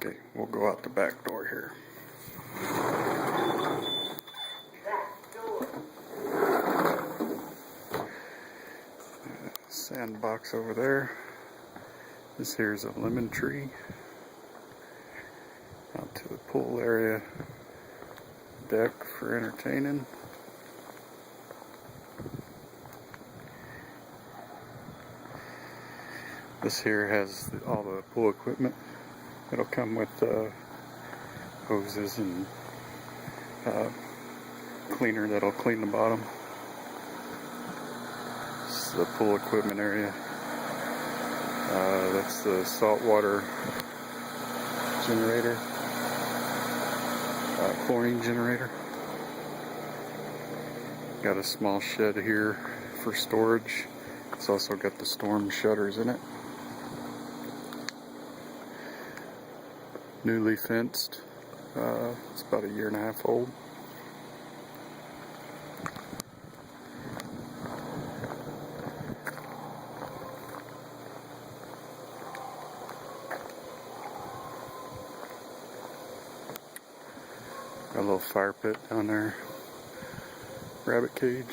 Okay, we'll go out the back door here. Sandbox over there. This here is a lemon tree. Out to the pool area. Deck for entertaining. This here has all the pool equipment. It'll come with hoses and cleaner that'll clean the bottom. This is the pool equipment area. That's the saltwater generator, chlorine generator. Got a small shed here for storage. It's also got the storm shutters in it. Newly fenced. It's about 1.5 years old. Got a little fire pit down there. Rabbit cage.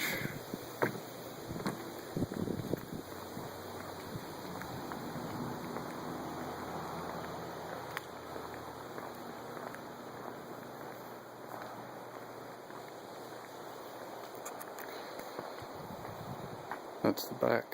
That's the back.